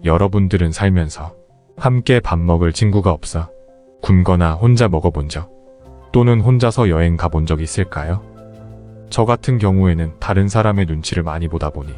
여러분들은 살면서 함께 밥 먹을 친구가 없어 굶거나 혼자 먹어본 적 또는 혼자서 여행 가본 적 있을까요? 저 같은 경우에는 다른 사람의 눈치를 많이 보다 보니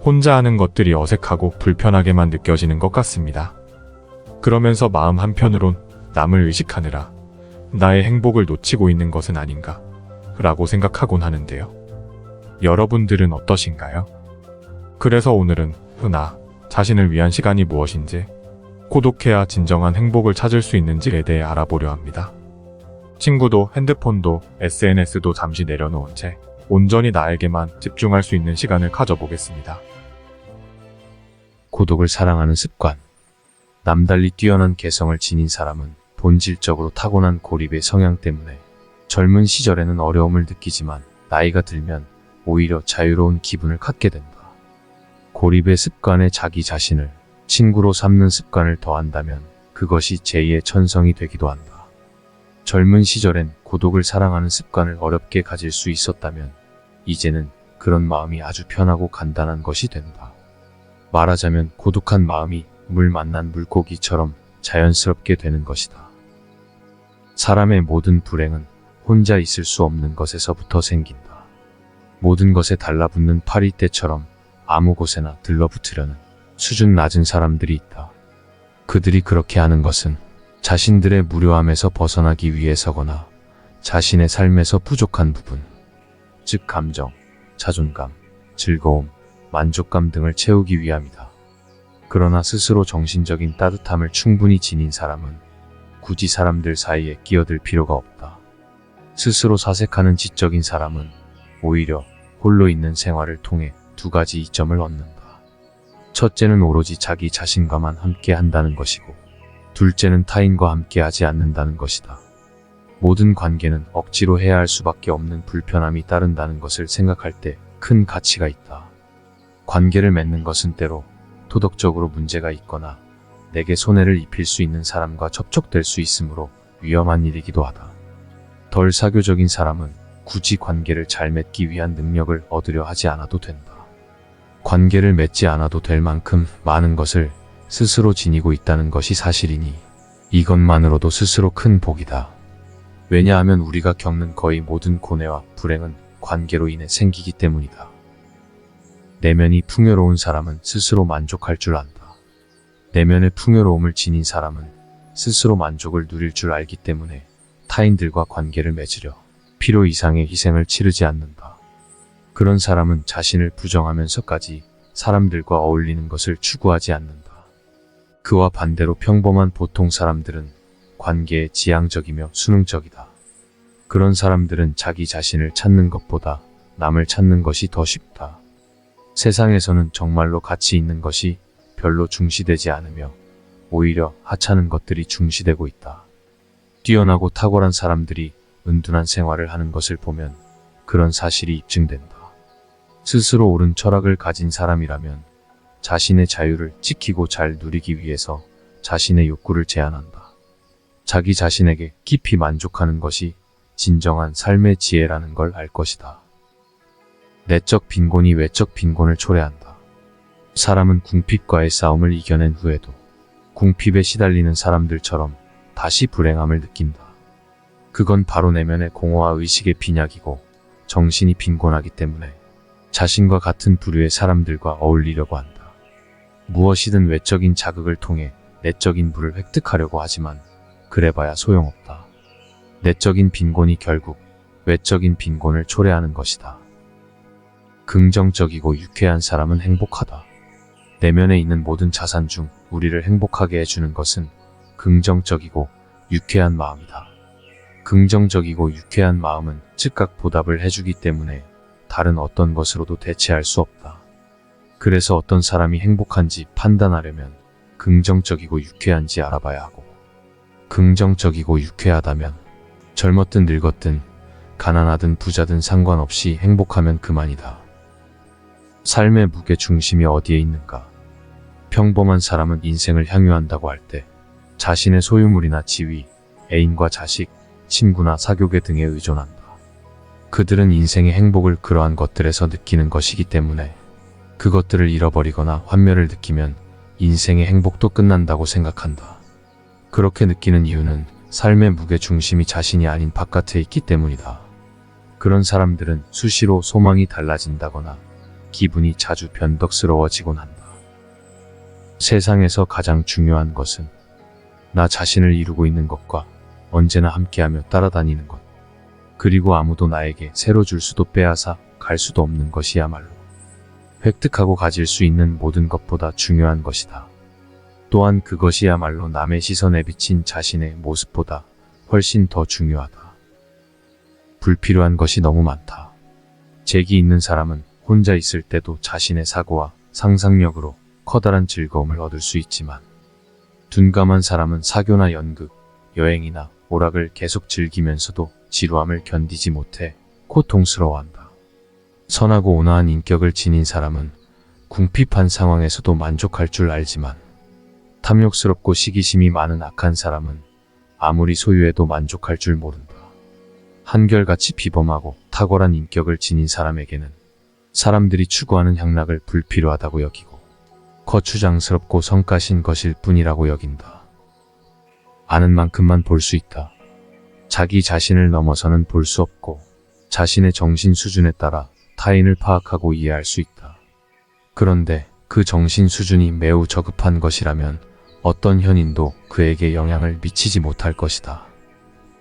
혼자 하는 것들이 어색하고 불편하게만 느껴지는 것 같습니다. 그러면서 마음 한편으론 남을 의식하느라 나의 행복을 놓치고 있는 것은 아닌가 라고 생각하곤 하는데요. 여러분들은 어떠신가요? 그래서 오늘은 나 자신을 위한 시간이 무엇인지, 고독해야 진정한 행복을 찾을 수 있는지에 대해 알아보려 합니다. 친구도 핸드폰도 SNS도 잠시 내려놓은 채 온전히 나에게만 집중할 수 있는 시간을 가져보겠습니다. 고독을 사랑하는 습관. 남달리 뛰어난 개성을 지닌 사람은 본질적으로 타고난 고립의 성향 때문에 젊은 시절에는 어려움을 느끼지만 나이가 들면 오히려 자유로운 기분을 갖게 된다. 고립의 습관에 자기 자신을 친구로 삼는 습관을 더한다면 그것이 제2의 천성이 되기도 한다. 젊은 시절엔 고독을 사랑하는 습관을 어렵게 가질 수 있었다면 이제는 그런 마음이 아주 편하고 간단한 것이 된다. 말하자면 고독한 마음이 물 만난 물고기처럼 자연스럽게 되는 것이다. 사람의 모든 불행은 혼자 있을 수 없는 것에서부터 생긴다. 모든 것에 달라붙는 파리떼처럼 아무 곳에나 들러붙으려는 수준 낮은 사람들이 있다. 그들이 그렇게 하는 것은 자신들의 무료함에서 벗어나기 위해서거나 자신의 삶에서 부족한 부분, 즉 감정, 자존감, 즐거움, 만족감 등을 채우기 위함이다. 그러나 스스로 정신적인 따뜻함을 충분히 지닌 사람은 굳이 사람들 사이에 끼어들 필요가 없다. 스스로 사색하는 지적인 사람은 오히려 홀로 있는 생활을 통해 두 가지 이점을 얻는다. 첫째는 오로지 자기 자신과만 함께 한다는 것이고, 둘째는 타인과 함께 하지 않는다는 것이다. 모든 관계는 억지로 해야 할 수밖에 없는 불편함이 따른다는 것을 생각할 때 큰 가치가 있다. 관계를 맺는 것은 때로 도덕적으로 문제가 있거나 내게 손해를 입힐 수 있는 사람과 접촉될 수 있으므로 위험한 일이기도 하다. 덜 사교적인 사람은 굳이 관계를 잘 맺기 위한 능력을 얻으려 하지 않아도 된다. 관계를 맺지 않아도 될 만큼 많은 것을 스스로 지니고 있다는 것이 사실이니 이것만으로도 스스로 큰 복이다. 왜냐하면 우리가 겪는 거의 모든 고뇌와 불행은 관계로 인해 생기기 때문이다. 내면이 풍요로운 사람은 스스로 만족할 줄 안다. 내면의 풍요로움을 지닌 사람은 스스로 만족을 누릴 줄 알기 때문에 타인들과 관계를 맺으려 필요 이상의 희생을 치르지 않는다. 그런 사람은 자신을 부정하면서까지 사람들과 어울리는 것을 추구하지 않는다. 그와 반대로 평범한 보통 사람들은 관계에 지향적이며 수능적이다. 그런 사람들은 자기 자신을 찾는 것보다 남을 찾는 것이 더 쉽다. 세상에서는 정말로 가치 있는 것이 별로 중시되지 않으며 오히려 하찮은 것들이 중시되고 있다. 뛰어나고 탁월한 사람들이 은둔한 생활을 하는 것을 보면 그런 사실이 입증된다. 스스로 옳은 철학을 가진 사람이라면 자신의 자유를 지키고 잘 누리기 위해서 자신의 욕구를 제한한다. 자기 자신에게 깊이 만족하는 것이 진정한 삶의 지혜라는 걸 알 것이다. 내적 빈곤이 외적 빈곤을 초래한다. 사람은 궁핍과의 싸움을 이겨낸 후에도 궁핍에 시달리는 사람들처럼 다시 불행함을 느낀다. 그건 바로 내면의 공허와 의식의 빈약이고 정신이 빈곤하기 때문에 자신과 같은 부류의 사람들과 어울리려고 한다. 무엇이든 외적인 자극을 통해 내적인 부를 획득하려고 하지만 그래봐야 소용없다. 내적인 빈곤이 결국 외적인 빈곤을 초래하는 것이다. 긍정적이고 유쾌한 사람은 행복하다. 내면에 있는 모든 자산 중 우리를 행복하게 해주는 것은 긍정적이고 유쾌한 마음이다. 긍정적이고 유쾌한 마음은 즉각 보답을 해주기 때문에 다른 어떤 것으로도 대체할 수 없다. 그래서 어떤 사람이 행복한지 판단하려면 긍정적이고 유쾌한지 알아봐야 하고, 긍정적이고 유쾌하다면 젊었든 늙었든 가난하든 부자든 상관없이 행복하면 그만이다. 삶의 무게 중심이 어디에 있는가? 평범한 사람은 인생을 향유한다고 할 때 자신의 소유물이나 지위, 애인과 자식, 친구나 사교계 등에 의존한다. 그들은 인생의 행복을 그러한 것들에서 느끼는 것이기 때문에 그것들을 잃어버리거나 환멸을 느끼면 인생의 행복도 끝난다고 생각한다. 그렇게 느끼는 이유는 삶의 무게 중심이 자신이 아닌 바깥에 있기 때문이다. 그런 사람들은 수시로 소망이 달라진다거나 기분이 자주 변덕스러워지곤 한다. 세상에서 가장 중요한 것은 나 자신을 이루고 있는 것과 언제나 함께하며 따라다니는 것, 그리고 아무도 나에게 새로 줄 수도 빼앗아 갈 수도 없는 것이야말로 획득하고 가질 수 있는 모든 것보다 중요한 것이다. 또한 그것이야말로 남의 시선에 비친 자신의 모습보다 훨씬 더 중요하다. 불필요한 것이 너무 많다. 잭이 있는 사람은 혼자 있을 때도 자신의 사고와 상상력으로 커다란 즐거움을 얻을 수 있지만, 둔감한 사람은 사교나 연극, 여행이나 오락을 계속 즐기면서도 지루함을 견디지 못해 고통스러워한다. 선하고 온화한 인격을 지닌 사람은 궁핍한 상황에서도 만족할 줄 알지만, 탐욕스럽고 시기심이 많은 악한 사람은 아무리 소유해도 만족할 줄 모른다. 한결같이 비범하고 탁월한 인격을 지닌 사람에게는 사람들이 추구하는 향락을 불필요하다고 여기고 거추장스럽고 성가신 것일 뿐이라고 여긴다. 아는 만큼만 볼 수 있다. 자기 자신을 넘어서는 볼 수 없고 자신의 정신 수준에 따라 타인을 파악하고 이해할 수 있다. 그런데 그 정신 수준이 매우 저급한 것이라면 어떤 현인도 그에게 영향을 미치지 못할 것이다.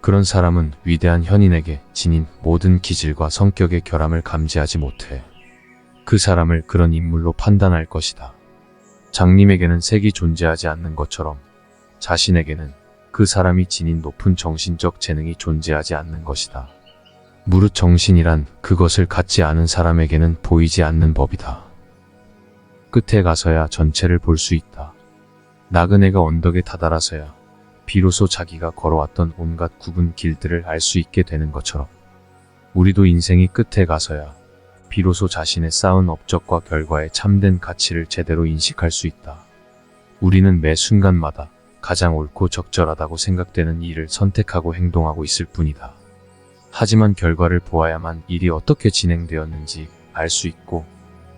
그런 사람은 위대한 현인에게 지닌 모든 기질과 성격의 결함을 감지하지 못해 그 사람을 그런 인물로 판단할 것이다. 장님에게는 색이 존재하지 않는 것처럼 자신에게는 그 사람이 지닌 높은 정신적 재능이 존재하지 않는 것이다. 무릇 정신이란 그것을 갖지 않은 사람에게는 보이지 않는 법이다. 끝에 가서야 전체를 볼 수 있다. 나그네가 언덕에 다다라서야 비로소 자기가 걸어왔던 온갖 굽은 길들을 알 수 있게 되는 것처럼 우리도 인생이 끝에 가서야 비로소 자신의 쌓은 업적과 결과의 참된 가치를 제대로 인식할 수 있다. 우리는 매 순간마다 가장 옳고 적절하다고 생각되는 일을 선택하고 행동하고 있을 뿐이다. 하지만 결과를 보아야만 일이 어떻게 진행되었는지 알 수 있고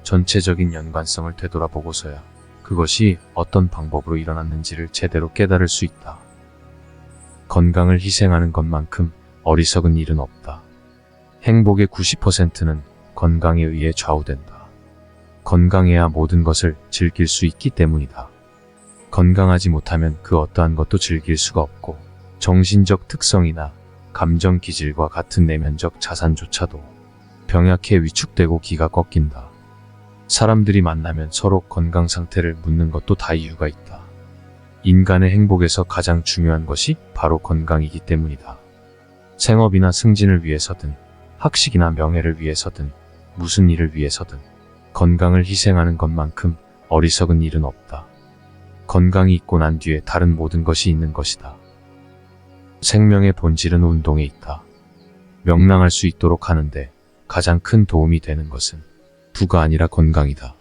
전체적인 연관성을 되돌아보고서야 그것이 어떤 방법으로 일어났는지를 제대로 깨달을 수 있다. 건강을 희생하는 것만큼 어리석은 일은 없다. 행복의 90%는 건강에 의해 좌우된다. 건강해야 모든 것을 즐길 수 있기 때문이다. 건강하지 못하면 그 어떠한 것도 즐길 수가 없고 정신적 특성이나 감정 기질과 같은 내면적 자산조차도 병약해 위축되고 기가 꺾인다. 사람들이 만나면 서로 건강 상태를 묻는 것도 다 이유가 있다. 인간의 행복에서 가장 중요한 것이 바로 건강이기 때문이다. 생업이나 승진을 위해서든 학식이나 명예를 위해서든 무슨 일을 위해서든 건강을 희생하는 것만큼 어리석은 일은 없다. 건강이 있고 난 뒤에 다른 모든 것이 있는 것이다. 생명의 본질은 운동에 있다. 명랑할 수 있도록 하는데 가장 큰 도움이 되는 것은 부가 아니라 건강이다.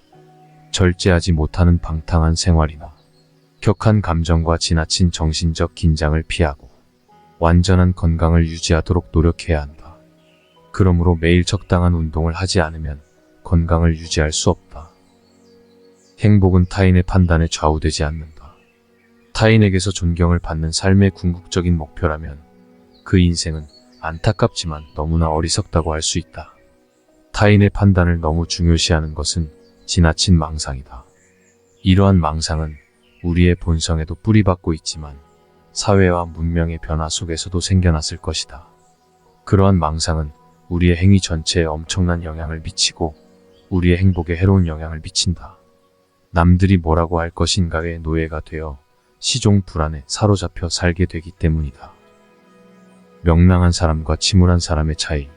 절제하지 못하는 방탕한 생활이나 격한 감정과 지나친 정신적 긴장을 피하고 완전한 건강을 유지하도록 노력해야 한다. 그러므로 매일 적당한 운동을 하지 않으면 건강을 유지할 수 없다. 행복은 타인의 판단에 좌우되지 않는다. 타인에게서 존경을 받는 삶의 궁극적인 목표라면 그 인생은 안타깝지만 너무나 어리석다고 할 수 있다. 타인의 판단을 너무 중요시하는 것은 지나친 망상이다. 이러한 망상은 우리의 본성에도 뿌리박고 있지만 사회와 문명의 변화 속에서도 생겨났을 것이다. 그러한 망상은 우리의 행위 전체에 엄청난 영향을 미치고 우리의 행복에 해로운 영향을 미친다. 남들이 뭐라고 할 것인가의 노예가 되어 시종 불안에 사로잡혀 살게 되기 때문이다. 명랑한 사람과 침울한 사람의 차이.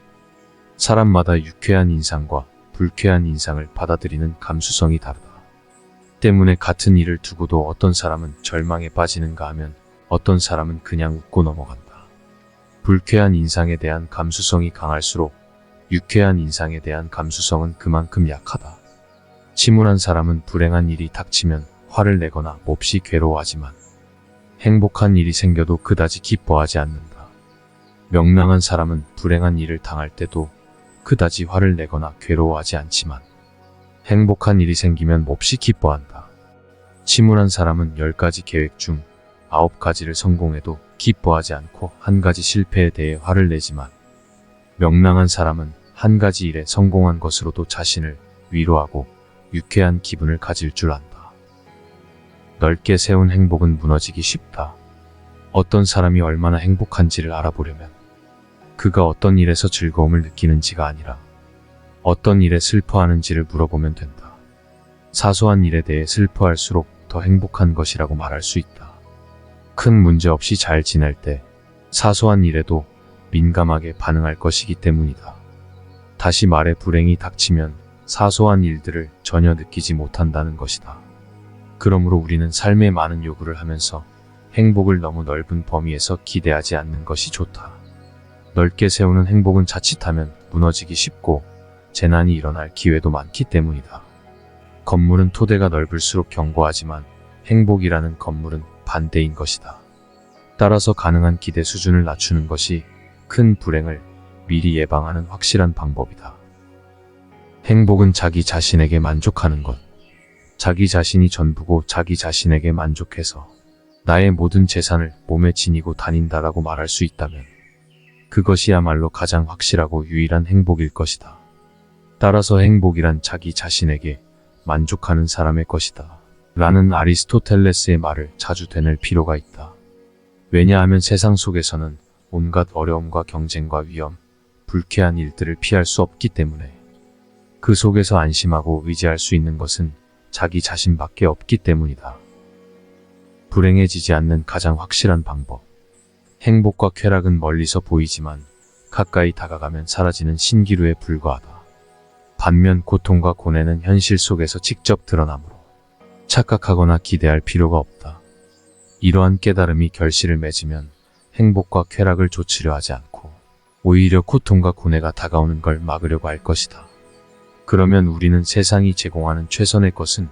사람마다 유쾌한 인상과 불쾌한 인상을 받아들이는 감수성이 다르다. 때문에 같은 일을 두고도 어떤 사람은 절망에 빠지는가 하면 어떤 사람은 그냥 웃고 넘어간다. 불쾌한 인상에 대한 감수성이 강할수록 유쾌한 인상에 대한 감수성은 그만큼 약하다. 침울한 사람은 불행한 일이 닥치면 화를 내거나 몹시 괴로워하지만 행복한 일이 생겨도 그다지 기뻐하지 않는다. 명랑한 사람은 불행한 일을 당할 때도 그다지 화를 내거나 괴로워하지 않지만 행복한 일이 생기면 몹시 기뻐한다. 침울한 사람은 10가지 계획 중 9가지를 성공해도 기뻐하지 않고 1가지 실패에 대해 화를 내지만, 명랑한 사람은 1가지 일에 성공한 것으로도 자신을 위로하고 유쾌한 기분을 가질 줄 안다. 넓게 세운 행복은 무너지기 쉽다. 어떤 사람이 얼마나 행복한지를 알아보려면 그가 어떤 일에서 즐거움을 느끼는지가 아니라 어떤 일에 슬퍼하는지를 물어보면 된다. 사소한 일에 대해 슬퍼할수록 더 행복한 것이라고 말할 수 있다. 큰 문제 없이 잘 지낼 때 사소한 일에도 민감하게 반응할 것이기 때문이다. 다시 말해, 불행이 닥치면 사소한 일들을 전혀 느끼지 못한다는 것이다. 그러므로 우리는 삶에 많은 요구를 하면서 행복을 너무 넓은 범위에서 기대하지 않는 것이 좋다. 넓게 세우는 행복은 자칫하면 무너지기 쉽고 재난이 일어날 기회도 많기 때문이다. 건물은 토대가 넓을수록 견고하지만 행복이라는 건물은 반대인 것이다. 따라서 가능한 기대 수준을 낮추는 것이 큰 불행을 미리 예방하는 확실한 방법이다. 행복은 자기 자신에게 만족하는 것. 자기 자신이 전부고 자기 자신에게 만족해서 나의 모든 재산을 몸에 지니고 다닌다라고 말할 수 있다면 그것이야말로 가장 확실하고 유일한 행복일 것이다. 따라서 행복이란 자기 자신에게 만족하는 사람의 것이다. 라는 아리스토텔레스의 말을 자주 되뇌 필요가 있다. 왜냐하면 세상 속에서는 온갖 어려움과 경쟁과 위험, 불쾌한 일들을 피할 수 없기 때문에 그 속에서 안심하고 의지할 수 있는 것은 자기 자신밖에 없기 때문이다. 불행해지지 않는 가장 확실한 방법. 행복과 쾌락은 멀리서 보이지만 가까이 다가가면 사라지는 신기루에 불과하다. 반면 고통과 고뇌는 현실 속에서 직접 드러나므로 착각하거나 기대할 필요가 없다. 이러한 깨달음이 결실을 맺으면 행복과 쾌락을 좇으려 하지 않고 오히려 고통과 고뇌가 다가오는 걸 막으려고 할 것이다. 그러면 우리는 세상이 제공하는 최선의 것은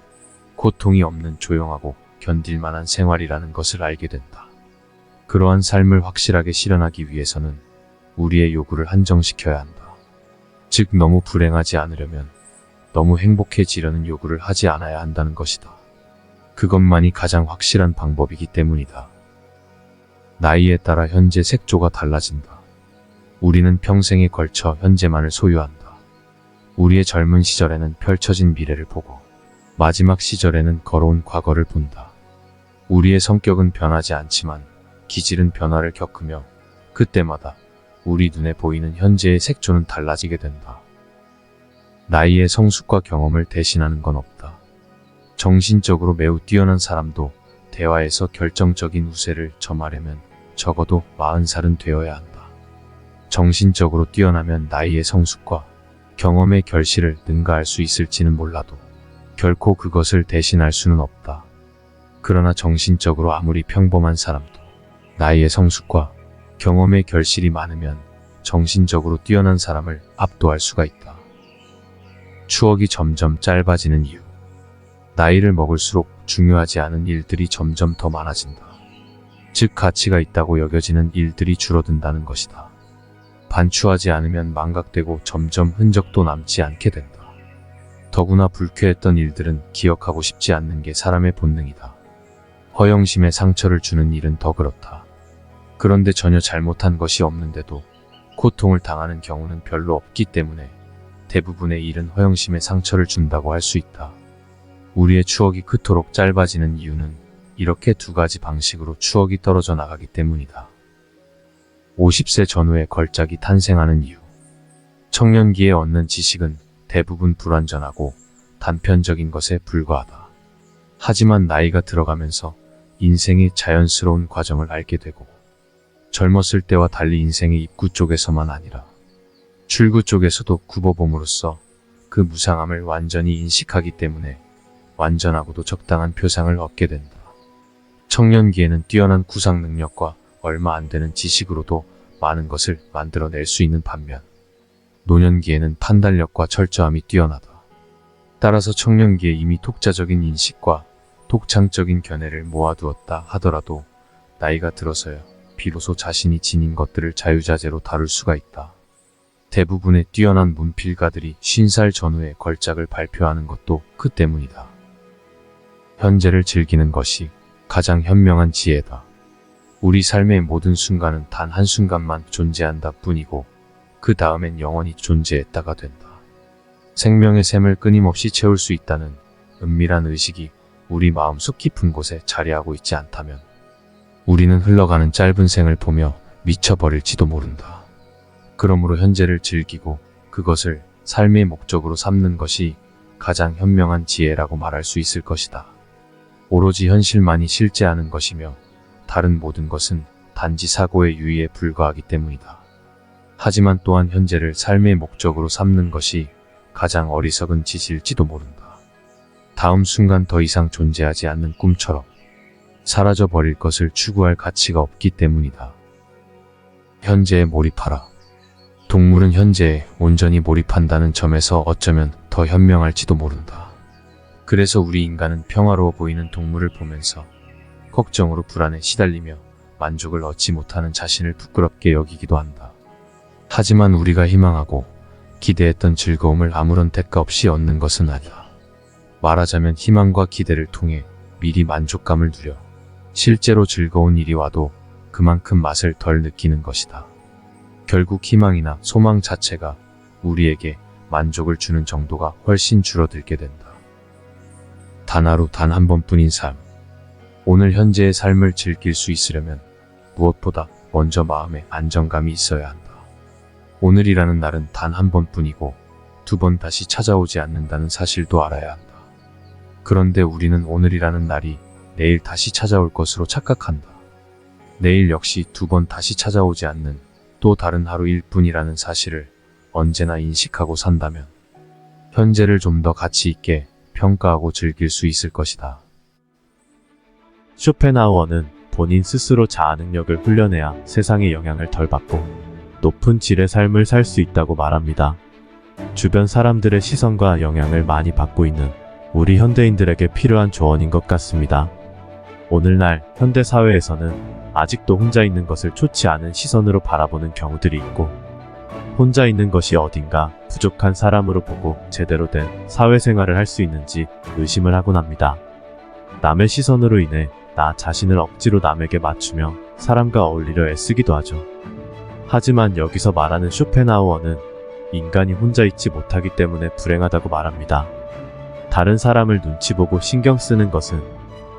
고통이 없는 조용하고 견딜만한 생활이라는 것을 알게 된다. 그러한 삶을 확실하게 실현하기 위해서는 우리의 요구를 한정시켜야 한다. 즉, 너무 불행하지 않으려면 너무 행복해지려는 요구를 하지 않아야 한다는 것이다. 그것만이 가장 확실한 방법이기 때문이다. 나이에 따라 현재 색조가 달라진다. 우리는 평생에 걸쳐 현재만을 소유한다. 우리의 젊은 시절에는 펼쳐진 미래를 보고 마지막 시절에는 걸어온 과거를 본다. 우리의 성격은 변하지 않지만 기질은 변화를 겪으며 그때마다 우리 눈에 보이는 현재의 색조는 달라지게 된다. 나이의 성숙과 경험을 대신하는 건 없다. 정신적으로 매우 뛰어난 사람도 대화에서 결정적인 우세를 점하려면 적어도 40살은 되어야 한다. 정신적으로 뛰어나면 나이의 성숙과 경험의 결실을 능가할 수 있을지는 몰라도 결코 그것을 대신할 수는 없다. 그러나 정신적으로 아무리 평범한 사람도 나이의 성숙과 경험의 결실이 많으면 정신적으로 뛰어난 사람을 압도할 수가 있다. 추억이 점점 짧아지는 이유. 나이를 먹을수록 중요하지 않은 일들이 점점 더 많아진다. 즉, 가치가 있다고 여겨지는 일들이 줄어든다는 것이다. 반추하지 않으면 망각되고 점점 흔적도 남지 않게 된다. 더구나 불쾌했던 일들은 기억하고 싶지 않는 게 사람의 본능이다. 허영심에 상처를 주는 일은 더 그렇다. 그런데 전혀 잘못한 것이 없는데도 고통을 당하는 경우는 별로 없기 때문에 대부분의 일은 허영심에 상처를 준다고 할 수 있다. 우리의 추억이 그토록 짧아지는 이유는 이렇게 2가지 방식으로 추억이 떨어져 나가기 때문이다. 50세 전후에 걸작이 탄생하는 이유. 청년기에 얻는 지식은 대부분 불완전하고 단편적인 것에 불과하다. 하지만 나이가 들어가면서 인생의 자연스러운 과정을 알게 되고 젊었을 때와 달리 인생의 입구 쪽에서만 아니라 출구 쪽에서도 굽어봄으로써 그 무상함을 완전히 인식하기 때문에 완전하고도 적당한 표상을 얻게 된다. 청년기에는 뛰어난 구상 능력과 얼마 안 되는 지식으로도 많은 것을 만들어낼 수 있는 반면 노년기에는 판단력과 철저함이 뛰어나다. 따라서 청년기에 이미 독자적인 인식과 독창적인 견해를 모아두었다 하더라도 나이가 들어서야 비로소 자신이 지닌 것들을 자유자재로 다룰 수가 있다. 대부분의 뛰어난 문필가들이 50살 전후에 걸작을 발표하는 것도 그 때문이다. 현재를 즐기는 것이 가장 현명한 지혜다. 우리 삶의 모든 순간은 단 한순간만 존재한다 뿐이고 그 다음엔 영원히 존재했다가 된다. 생명의 샘을 끊임없이 채울 수 있다는 은밀한 의식이 우리 마음속 깊은 곳에 자리하고 있지 않다면 우리는 흘러가는 짧은 생을 보며 미쳐버릴지도 모른다. 그러므로 현재를 즐기고 그것을 삶의 목적으로 삼는 것이 가장 현명한 지혜라고 말할 수 있을 것이다. 오로지 현실만이 실제하는 것이며 다른 모든 것은 단지 사고의 유의에 불과하기 때문이다. 하지만 또한 현재를 삶의 목적으로 삼는 것이 가장 어리석은 짓일지도 모른다. 다음 순간 더 이상 존재하지 않는 꿈처럼 사라져버릴 것을 추구할 가치가 없기 때문이다. 현재에 몰입하라. 동물은 현재에 온전히 몰입한다는 점에서 어쩌면 더 현명할지도 모른다. 그래서 우리 인간은 평화로워 보이는 동물을 보면서 걱정으로 불안에 시달리며 만족을 얻지 못하는 자신을 부끄럽게 여기기도 한다. 하지만 우리가 희망하고 기대했던 즐거움을 아무런 대가 없이 얻는 것은 아니다. 말하자면 희망과 기대를 통해 미리 만족감을 누려 실제로 즐거운 일이 와도 그만큼 맛을 덜 느끼는 것이다. 결국 희망이나 소망 자체가 우리에게 만족을 주는 정도가 훨씬 줄어들게 된다. 단 하루 단 한 번뿐인 삶. 오늘 현재의 삶을 즐길 수 있으려면 무엇보다 먼저 마음에 안정감이 있어야 한다. 오늘이라는 날은 단 한 번뿐이고 두 번 다시 찾아오지 않는다는 사실도 알아야 한다. 그런데 우리는 오늘이라는 날이 내일 다시 찾아올 것으로 착각한다. 내일 역시 두 번 다시 찾아오지 않는 또 다른 하루일 뿐이라는 사실을 언제나 인식하고 산다면 현재를 좀 더 가치 있게 평가하고 즐길 수 있을 것이다. 쇼펜하우어는 본인 스스로 자아 능력을 훈련해야 세상의 영향을 덜 받고 높은 질의 삶을 살 수 있다고 말합니다. 주변 사람들의 시선과 영향을 많이 받고 있는 우리 현대인들에게 필요한 조언인 것 같습니다. 오늘날 현대 사회에서는 아직도 혼자 있는 것을 좋지 않은 시선으로 바라보는 경우들이 있고 혼자 있는 것이 어딘가 부족한 사람으로 보고 제대로 된 사회생활을 할 수 있는지 의심을 하곤 합니다. 남의 시선으로 인해 나 자신을 억지로 남에게 맞추며 사람과 어울리려 애쓰기도 하죠. 하지만 여기서 말하는 쇼펜하우어는 인간이 혼자 있지 못하기 때문에 불행하다고 말합니다. 다른 사람을 눈치 보고 신경 쓰는 것은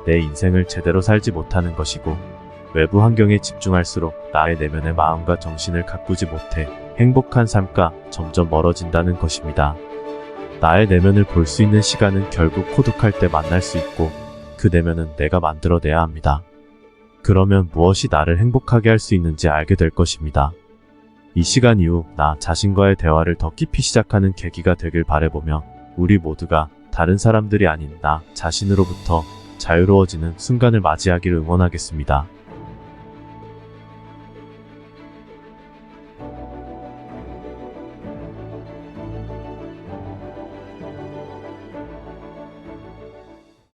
내 인생을 제대로 살지 못하는 것이고 외부 환경에 집중할수록 나의 내면의 마음과 정신을 가꾸지 못해 행복한 삶과 점점 멀어진다는 것입니다. 나의 내면을 볼 수 있는 시간은 결국 고독할 때 만날 수 있고 그 내면은 내가 만들어내야 합니다. 그러면 무엇이 나를 행복하게 할 수 있는지 알게 될 것입니다. 이 시간 이후 나 자신과의 대화를 더 깊이 시작하는 계기가 되길 바라보며 우리 모두가 다른 사람들이 아닌 나 자신으로부터 자유로워지는 순간을 맞이하기를 응원하겠습니다.